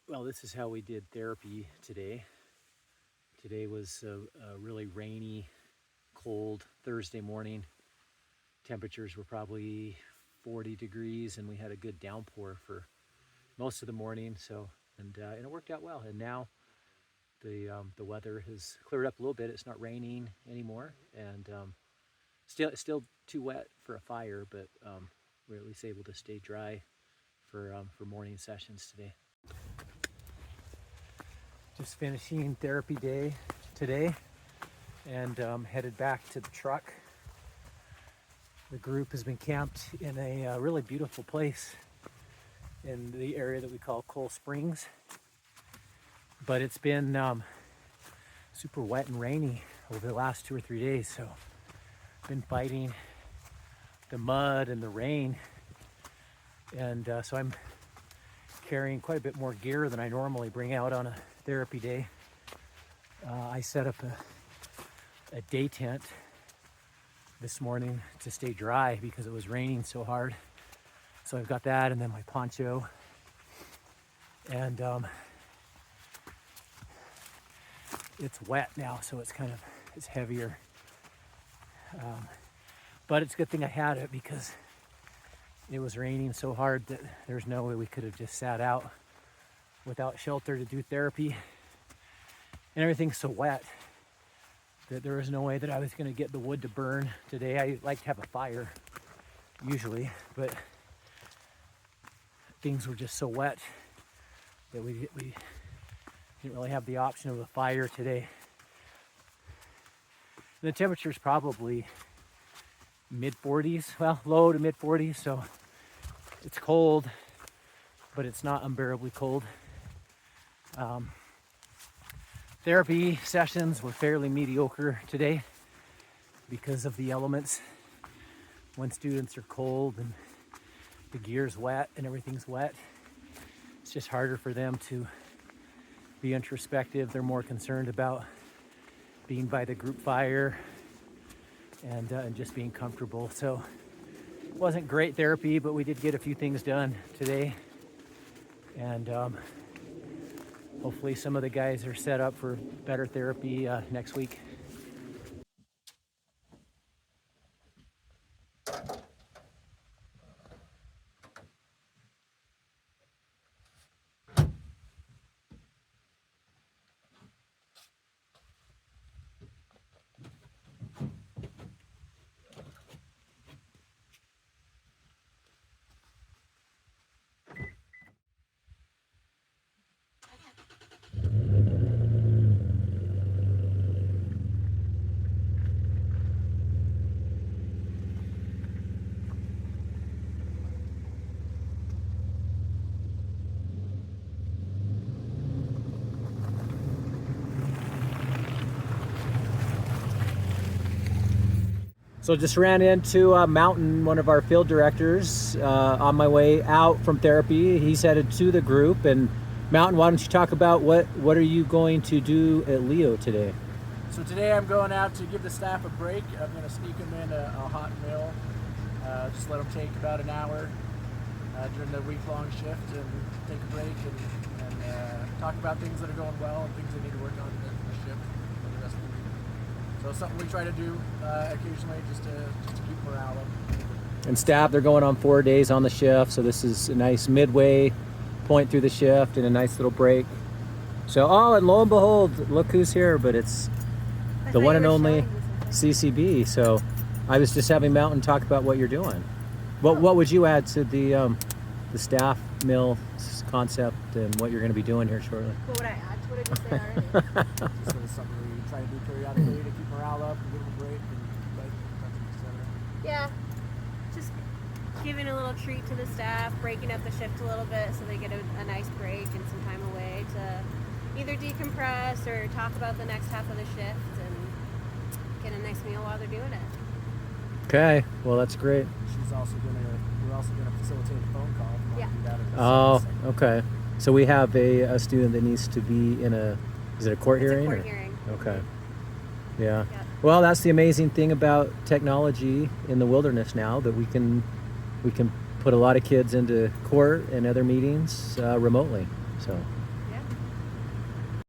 Well, this is how we did therapy today. Today was a really rainy, cold Thursday morning. Temperatures were probably 40 degrees, and we had a good downpour for most of the morning. And it worked out well. And now the weather has cleared up a little bit. It's not raining anymore, and still too wet for a fire, but we're at least able to stay dry for morning sessions today. Just finishing therapy day today, and headed back to the truck. The group has been camped in a really beautiful place in the area that we call Coal Springs, but it's been super wet and rainy over the last 2 or 3 days, so I've been fighting the mud and the rain, and so I'm carrying quite a bit more gear than I normally bring out on a therapy day. I set up a day tent this morning to stay dry because it was raining so hard. So I've got that, and then my poncho, and it's wet now, so it's heavier. But it's a good thing I had it because it was raining so hard that there's no way we could have just sat out without shelter to do therapy. And everything's so wet that there was no way that I was going to get the wood to burn today. I like to have a fire usually, but things were just so wet that we didn't really have the option of a fire today. And the temperature is probably mid-40s, well, low to mid-40s, so it's cold, but it's not unbearably cold. Therapy sessions were fairly mediocre today because of the elements. When students are cold and the gear's wet and everything's wet, it's just harder for them to be introspective. They're more concerned about being by the group fire and just being comfortable. So it wasn't great therapy, but we did get a few things done today, and hopefully some of the guys are set up for better therapy next week. So just ran into Mountain, one of our field directors, on my way out from therapy. He's headed to the group. And Mountain, why don't you talk about what are you going to do at Leo today? So today I'm going out to give the staff a break. I'm going to sneak them in a hot mill, just let them take about an hour during the week-long shift, and take a break and talk about things that are going well and things they need to work on in the shift for the rest of the week. So something we try to do occasionally just to keep morale up. And staff, they're going on 4 days on the shift, so this is a nice midway point through the shift and a nice little break. So, and lo and behold, look who's here, but it's the one and only CCB. So I was just having Mountain talk about what you're doing. What would you add to the staff mill concept and what you're going to be doing here shortly? What would I add to what I just said already? Just something we try to do periodically to keep morale up and give them a break and etc. Yeah, just giving a little treat to the staff, breaking up the shift a little bit so they get a nice break and some time away to either decompress or talk about the next half of the shift and get a nice meal while they're doing it. Okay, well that's great. We're also gonna facilitate a phone call. Oh, okay. So we have a student that needs to be in is it a court hearing? It's a court hearing. Okay. Yeah. Well, that's the amazing thing about technology in the wilderness now, that we can put a lot of kids into court and other meetings remotely. So